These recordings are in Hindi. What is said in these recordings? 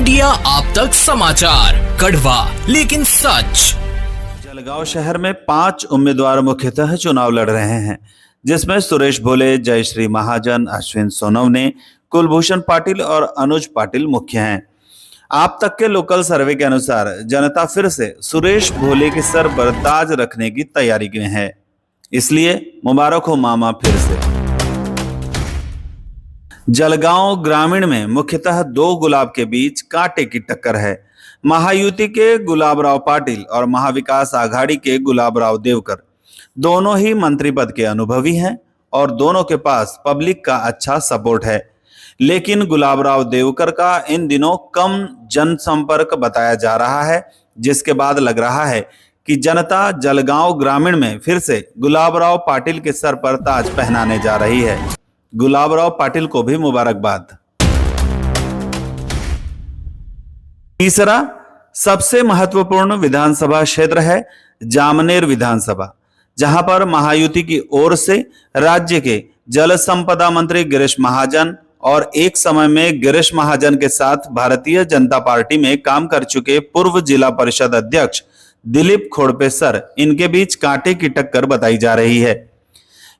इंडिया आप तक समाचार, कड़वा लेकिन सच। जलगांव शहर में 5 उम्मीदवार मुख्यतः चुनाव लड़ रहे हैं, जिसमें सुरेश भोले, जयश्री महाजन, अश्विन सोनवने, कुलभूषण पाटिल और अनुज पाटिल मुख्य हैं। आप तक के लोकल सर्वे के अनुसार जनता फिर से सुरेश भोले के सर पर ताज रखने की तैयारी में है, इसलिए मुबारक हो मामा फिर से। जलगांव ग्रामीण में मुख्यतः 2 गुलाब के बीच कांटे की टक्कर है। महायुति के गुलाबराव पाटिल और महाविकास आघाड़ी के गुलाबराव देवकर दोनों ही मंत्री पद के अनुभवी हैं और दोनों के पास पब्लिक का अच्छा सपोर्ट है। लेकिन गुलाबराव देवकर का इन दिनों कम जनसंपर्क बताया जा रहा है, जिसके बाद लग रहा है कि जनता जलगांव ग्रामीण में फिर से गुलाबराव पाटिल के सर पर ताज पहनाने जा रही है। गुलाबराव पाटिल को भी मुबारकबाद। तीसरा सबसे महत्वपूर्ण विधानसभा क्षेत्र है जामनेर विधानसभा, जहां पर महायुति की ओर से राज्य के जल संपदा मंत्री गिरीश महाजन और एक समय में गिरीश महाजन के साथ भारतीय जनता पार्टी में काम कर चुके पूर्व जिला परिषद अध्यक्ष दिलीप खोड़पे सर, इनके बीच कांटे की टक्कर बताई जा रही है।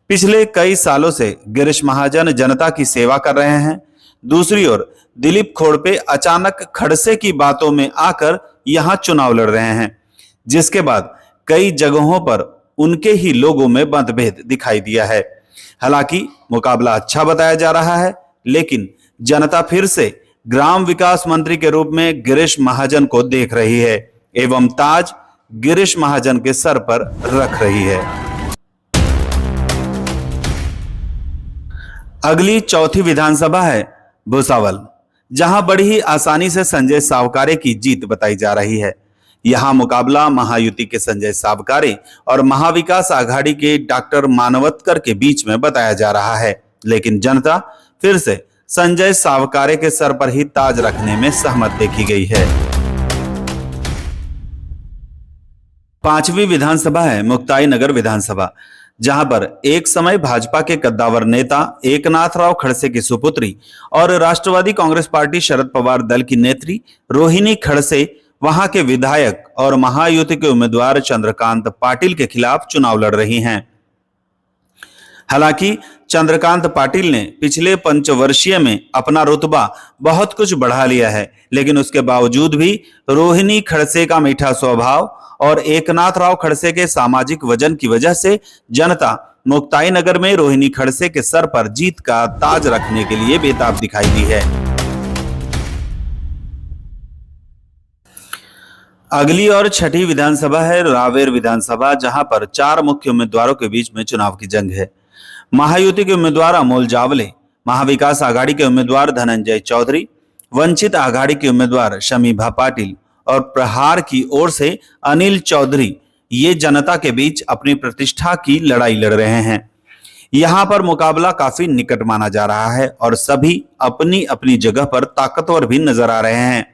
पिछले कई सालों से गिरीश महाजन जनता की सेवा कर रहे हैं। दूसरी ओर दिलीप खोड़पे अचानक खड़से की बातों में आकर यहां चुनाव लड़ रहे हैं, जिसके बाद कई जगहों पर उनके ही लोगों में मतभेद दिखाई दिया है। हालांकि मुकाबला अच्छा बताया जा रहा है, लेकिन जनता फिर से ग्राम विकास मंत्री के रूप में गिरीश महाजन को देख रही है एवं ताज गिरीश महाजन के सर पर रख रही है। अगली चौथी विधानसभा है भुसावल, जहां बड़ी ही आसानी से संजय सावकारे की जीत बताई जा रही है। यहां मुकाबला महायुति के संजय सावकारे और महाविकास आघाड़ी के डॉक्टर मानवतकर के बीच में बताया जा रहा है, लेकिन जनता फिर से संजय सावकारे के सर पर ही ताज रखने में सहमत देखी गई है। 5वीं विधानसभा है मुक्ताई नगर विधानसभा, जहां पर एक समय भाजपा के कद्दावर नेता एकनाथराव खड़से की सुपुत्री और राष्ट्रवादी कांग्रेस पार्टी शरद पवार दल की नेत्री रोहिणी खड़से वहां के विधायक और महायुति के उम्मीदवार चंद्रकांत पाटिल के खिलाफ चुनाव लड़ रही हैं। हालांकि चंद्रकांत पाटिल ने पिछले पंचवर्षीय में अपना रुतबा बहुत कुछ बढ़ा लिया है, लेकिन उसके बावजूद भी रोहिणी खड़से का मीठा स्वभाव और एकनाथराव खड़से के सामाजिक वजन की वजह से जनता मुक्ताई नगर में रोहिणी खड़से के सर पर जीत का ताज रखने के लिए बेताब दिखाई दी है। अगली और छठी विधानसभा है रावेर विधानसभा, जहां पर 4 मुख्य उम्मीदवारों के बीच में चुनाव की जंग है। महायुति के उम्मीदवार अमोल जावले, महाविकास आघाड़ी के उम्मीदवार धनंजय चौधरी, वंचित आघाड़ी के उम्मीदवार शमीभा पाटिल और प्रहार की ओर से अनिल चौधरी, ये जनता के बीच अपनी प्रतिष्ठा की लड़ाई लड़ रहे हैं। यहां पर मुकाबला काफी निकट माना जा रहा है और सभी अपनी अपनी जगह पर ताकतवर भी नजर आ रहे हैं,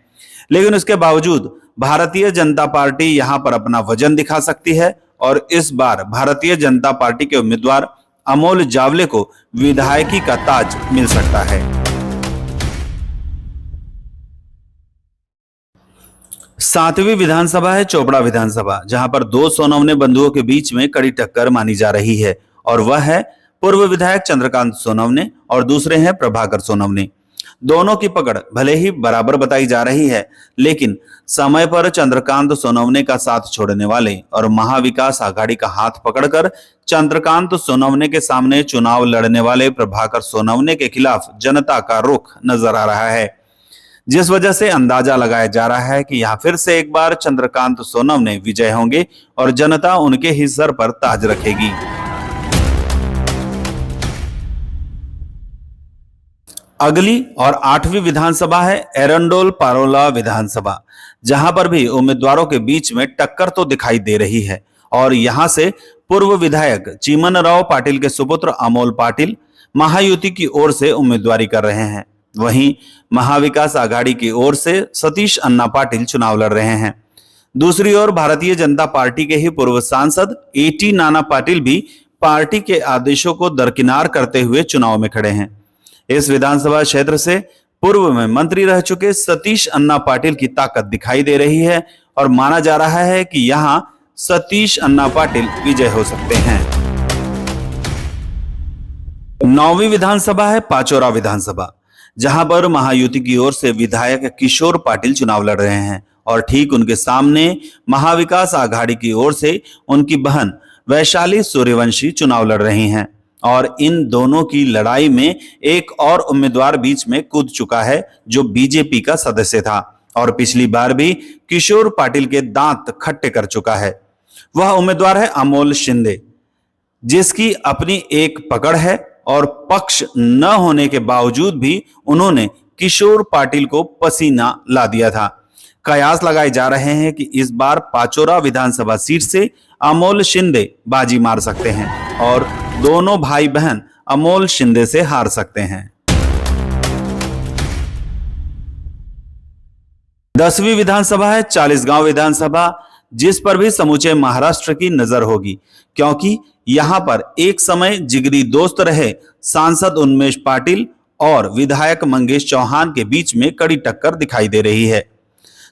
लेकिन उसके बावजूद भारतीय जनता पार्टी यहां पर अपना वजन दिखा सकती है और इस बार भारतीय जनता पार्टी के उम्मीदवार अमोल जावले को विधायकी का ताज मिल सकता है। 7वीं विधानसभा है चोपड़ा विधानसभा, जहां पर 2 सोनवने बंधुओं के बीच में कड़ी टक्कर मानी जा रही है और वह है पूर्व विधायक चंद्रकांत सोनवने और दूसरे हैं प्रभाकर सोनवने। दोनों की पकड़ भले ही बराबर बताई जा रही है, लेकिन समय पर चंद्रकांत सोनवने का साथ छोड़ने वाले और महाविकास आघाड़ी का हाथ पकड़कर चंद्रकांत सोनवने के सामने चुनाव लड़ने वाले प्रभाकर सोनवने के खिलाफ जनता का रुख नजर आ रहा है, जिस वजह से अंदाजा लगाया जा रहा है कि यहां फिर से एक बार चंद्रकांत सोनवने विजय होंगे और जनता उनके ही सर पर ताज रखेगी। अगली और 8वीं विधानसभा है एरंडोल पारोला विधानसभा, जहां पर भी उम्मीदवारों के बीच में टक्कर तो दिखाई दे रही है और यहां से पूर्व विधायक चीमनराव पाटिल के सुपुत्र अमोल पाटिल महायुति की ओर से उम्मीदवारी कर रहे हैं। वहीं महाविकास आघाड़ी की ओर से सतीश अन्ना पाटिल चुनाव लड़ रहे हैं। दूसरी ओर भारतीय जनता पार्टी के ही पूर्व सांसद एटी नाना पाटिल भी पार्टी के आदेशों को दरकिनार करते हुए चुनाव में खड़े हैं। इस विधानसभा क्षेत्र से पूर्व में मंत्री रह चुके सतीश अन्ना पाटिल की ताकत दिखाई दे रही है और माना जा रहा है कि यहां सतीश अन्ना पाटिल विजय हो सकते हैं। 9वीं विधानसभा है पाचोरा विधानसभा, जहां पर महायुति की ओर से विधायक किशोर पाटिल चुनाव लड़ रहे हैं और ठीक उनके सामने महाविकास आघाड़ी की ओर से उनकी बहन वैशाली सूर्यवंशी चुनाव लड़ रही हैं और इन दोनों की लड़ाई में एक और उम्मीदवार बीच में कूद चुका है जो बीजेपी का सदस्य था और पिछली बार भी किशोर पाटिल के दांत खट्टे कर चुका है। वह उम्मीदवार है अमोल शिंदे, जिसकी अपनी एक पकड़ है और पक्ष न होने के बावजूद भी उन्होंने किशोर पाटिल को पसीना ला दिया था। कयास लगाए जा रहे हैं कि इस बार पाचोरा विधानसभा सीट से अमोल शिंदे बाजी मार सकते हैं और दोनों भाई बहन अमोल शिंदे से हार सकते हैं। 10वीं विधानसभा है चालीसगांव विधानसभा, जिस पर भी समूचे महाराष्ट्र की नजर होगी, क्योंकि यहां पर एक समय जिगरी दोस्त रहे सांसद उन्मेष पाटिल और विधायक मंगेश चौहान के बीच में कड़ी टक्कर दिखाई दे रही है।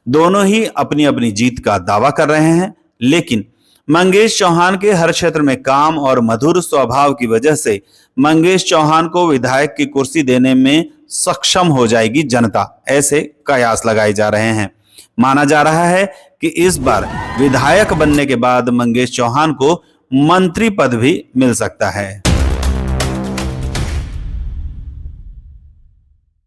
दोनों ही अपनी अपनी जीत का दावा कर रहे हैं, लेकिन मंगेश चौहान के हर क्षेत्र में काम और मधुर स्वभाव की वजह से मंगेश चौहान को विधायक की कुर्सी देने में सक्षम हो जाएगी जनता, ऐसे कयास लगाए जा रहे हैं। माना जा रहा है कि इस बार विधायक बनने के बाद मंगेश चौहान को मंत्री पद भी मिल सकता है।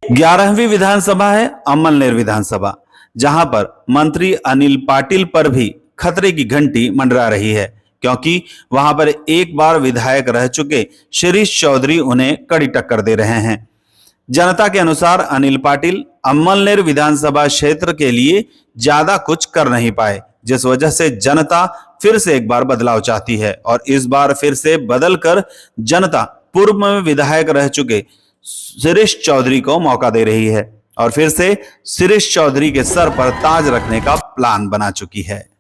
11वीं विधानसभा है अमलनेर विधानसभा, जहां पर मंत्री अनिल पाटिल पर भी खतरे की घंटी मंडरा रही है, क्योंकि वहां पर एक बार विधायक रह चुके शिरीष चौधरी उन्हें कड़ी टक्कर दे रहे हैं। जनता के अनुसार अनिल पाटिल अमलनेर विधानसभा क्षेत्र के लिए ज्यादा कुछ कर नहीं पाए, जिस वजह से जनता फिर से एक बार बदलाव चाहती है और इस बार फिर से बदलकर जनता पूर्व में विधायक रह चुके शिरीष चौधरी को मौका दे रही है और फिर से शिरीष चौधरी के सर पर ताज रखने का प्लान बना चुकी है।